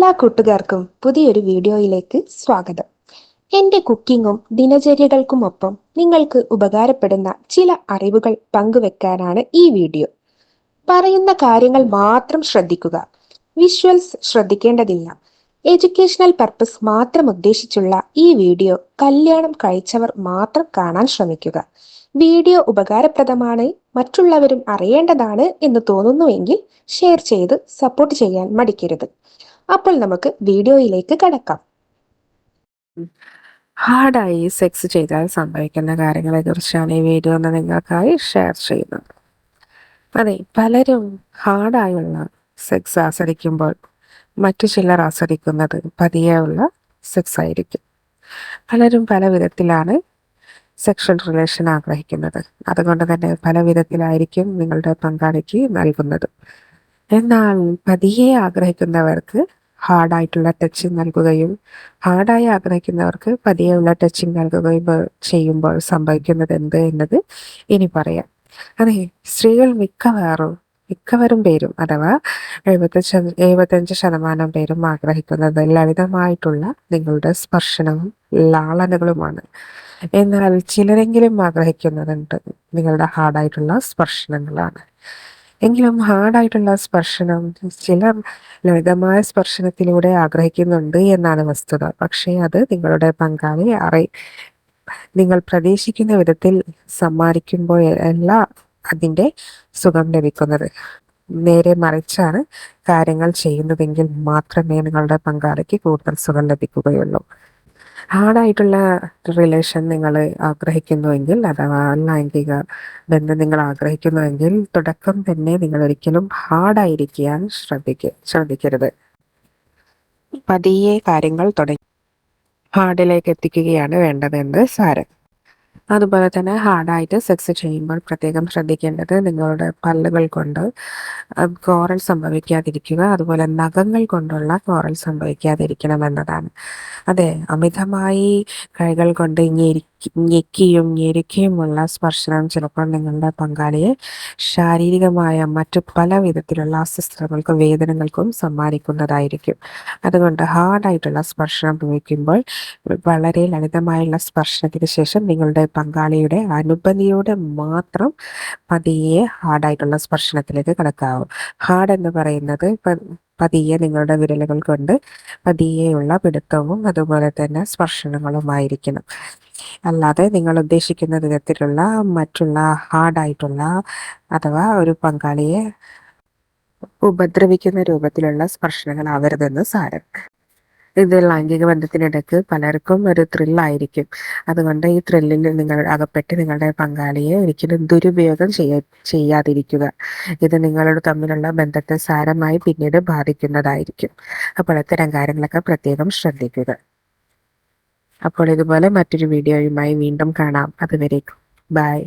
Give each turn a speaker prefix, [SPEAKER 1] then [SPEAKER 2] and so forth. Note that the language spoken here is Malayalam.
[SPEAKER 1] എല്ലാ കൂട്ടുകാർക്കും പുതിയൊരു വീഡിയോയിലേക്ക് സ്വാഗതം. എൻ്റെ കുക്കിങ്ങും ദിനചര്യകൾക്കുമൊപ്പം നിങ്ങൾക്ക് ഉപകാരപ്പെടുന്ന ചില അറിവുകൾ പങ്കുവെക്കാനാണ് ഈ വീഡിയോ. പറയുന്ന കാര്യങ്ങൾ മാത്രം ശ്രദ്ധിക്കുക. വിഷ്വൽസ് ശ്രദ്ധിക്കേണ്ടതില്ല. എഡ്യൂക്കേഷണൽ പർപ്പസ് മാത്രം ഉദ്ദേശിച്ചുള്ള ഈ വീഡിയോ കല്യാണം കഴിച്ചവർ മാത്രം കാണാൻ ശ്രമിക്കുക. വീഡിയോ ഉപകാരപ്രദമാണ്, മറ്റുള്ളവരും അറിയേണ്ടതാണ് എന്ന് തോന്നുന്നുവെങ്കിൽ ഷെയർ ചെയ്ത് സപ്പോർട്ട് ചെയ്യാൻ മടിക്കരുത്. അപ്പോൾ നമുക്ക് വീഡിയോയിലേക്ക് കടക്കാം.
[SPEAKER 2] ഹാർഡായി സെക്സ് ചെയ്താൽ സംഭവിക്കുന്ന കാര്യങ്ങളെക്കുറിച്ചാണ് ഈ വീഡിയോ ഒന്ന് നിങ്ങൾക്കായി ഷെയർ ചെയ്യുന്നത്. അതെ, പലരും ഹാർഡായുള്ള സെക്സ് ആസ്വദിക്കുമ്പോൾ മറ്റു ചിലർ ആസ്വദിക്കുന്നത് പതിയെയുള്ള സെക്സ് ആയിരിക്കും. പലരും പല വിധത്തിലാണ് സെക്ഷൽ റിലേഷൻ ആഗ്രഹിക്കുന്നത്. അതുകൊണ്ട് തന്നെ പല വിധത്തിലായിരിക്കും നിങ്ങളുടെ പങ്കാളിക്ക് നൽകുന്നത്. എന്നാൽ പതിയെ ആഗ്രഹിക്കുന്നവർക്ക് ഹാർഡായിട്ടുള്ള ടച്ചിങ് നൽകുകയും ഹാർഡായി ആഗ്രഹിക്കുന്നവർക്ക് പതിയെയുള്ള ടച്ചിങ് നൽകുകയും ചെയ്യുമ്പോൾ സംഭവിക്കുന്നത് എന്ത് എന്നത് ഇനി പറയാം. അതെ, സ്ത്രീകൾ മിക്കവരും പേരും അഥവാ 75% പേരും ആഗ്രഹിക്കുന്നത് ലളിതമായിട്ടുള്ള നിങ്ങളുടെ സ്പർശനവും ലാളനകളുമാണ്. എന്നാൽ ചിലരെങ്കിലും ആഗ്രഹിക്കുന്നതുണ്ട് നിങ്ങളുടെ ഹാർഡായിട്ടുള്ള സ്പർശനങ്ങളാണ്. എങ്കിലും ഹാർഡായിട്ടുള്ള സ്പർശനം ചിലർ ലളിതമായ സ്പർശനത്തിലൂടെ ആഗ്രഹിക്കുന്നുണ്ട് എന്നാണ് വസ്തുത. പക്ഷേ അത് നിങ്ങളുടെ പങ്കാളി നിങ്ങൾ പ്രതീക്ഷിക്കുന്ന വിധത്തിൽ സമ്മാനിക്കുമ്പോഴല്ല അതിൻ്റെ സുഖം ലഭിക്കുന്നത്. നേരെ മറിച്ചാണ് കാര്യങ്ങൾ ചെയ്യുന്നതെങ്കിൽ മാത്രമേ നിങ്ങളുടെ പങ്കാളിക്ക് കൂടുതൽ സുഖം ലഭിക്കുകയുള്ളൂ. ഹാർഡായിട്ടുള്ള റിലേഷൻ നിങ്ങൾ ആഗ്രഹിക്കുന്നുവെങ്കിൽ അഥവാ ലൈംഗിക ബന്ധം നിങ്ങൾ ആഗ്രഹിക്കുന്നുവെങ്കിൽ തുടക്കം തന്നെ നിങ്ങൾ ഒരിക്കലും ഹാർഡായിരിക്കാൻ ശ്രദ്ധിക്കരുത്. പതിയെ കാര്യങ്ങൾ തുടങ്ങി ഹാർഡിലേക്ക് എത്തിക്കുകയാണ് വേണ്ടതെന്ന് സാരം. അതുപോലെ തന്നെ ഹാർഡായിട്ട് സെക്സ് ചെയ്യുമ്പോൾ പ്രത്യേകം ശ്രദ്ധിക്കേണ്ടത് നിങ്ങളുടെ പല്ലുകൾ കൊണ്ട് കോറൽ സംഭവിക്കാതിരിക്കുക, അതുപോലെ നഖങ്ങൾ കൊണ്ടുള്ള കോറൽ സംഭവിക്കാതിരിക്കണം എന്നതാണ്. അതെ, അമിതമായി കൈകൾ കൊണ്ട് ഞെക്കിയും ഞെരുക്കിയുമുള്ള സ്പർശനം ചിലപ്പോൾ നിങ്ങളുടെ പങ്കാളിയെ ശാരീരികമായ മറ്റു പല വിധത്തിലുള്ള അസ്വസ്ഥതകൾക്കും വേദനകൾക്കും സമ്മാനിക്കുന്നതായിരിക്കും. അതുകൊണ്ട് ഹാർഡായിട്ടുള്ള സ്പർശനം ഉപയോഗിക്കുമ്പോൾ വളരെ ലളിതമായുള്ള സ്പർശനത്തിന് ശേഷം നിങ്ങളുടെ പങ്കാളിയുടെ അനുമതിയോടെ മാത്രം പതിയെ ഹാർഡായിട്ടുള്ള സ്പർശനത്തിലേക്ക് കടക്കാവും. ഹാർഡ് എന്ന് പറയുന്നത് പതിയെ നിങ്ങളുടെ വിരലുകൾ കൊണ്ട് പതിയെയുള്ള പിടുത്തവും അതുപോലെ തന്നെ സ്പർശനങ്ങളുമായിരിക്കണം. അല്ലാതെ നിങ്ങൾ ഉദ്ദേശിക്കുന്ന വിധത്തിലുള്ള മറ്റുള്ള ഹാർഡായിട്ടുള്ള അഥവാ ഒരു പങ്കാളിയെ ഉപദ്രവിക്കുന്ന രൂപത്തിലുള്ള സ്പർശനങ്ങൾ ആവരുതെന്ന് സാരം. ഇത് ലൈംഗിക ബന്ധത്തിനിടയ്ക്ക് പലർക്കും ഒരു ത്രില്ലായിരിക്കും. അതുകൊണ്ട് ഈ ത്രില്ലിൽ നിങ്ങൾ അകപ്പെട്ട് നിങ്ങളുടെ പങ്കാളിയെ ഒരിക്കലും ദുരുപയോഗം ചെയ്യാതിരിക്കുക. ഇത് നിങ്ങളോട് തമ്മിലുള്ള ബന്ധത്തെ സാരമായി പിന്നീട് ബാധിക്കുന്നതായിരിക്കും. അപ്പോൾ ഇത്തരം കാര്യങ്ങളൊക്കെ പ്രത്യേകം ശ്രദ്ധിക്കുക. അപ്പോൾ ഇതുപോലെ മറ്റൊരു വീഡിയോയുമായി വീണ്ടും കാണാം. അതുവരേക്കും ബൈ.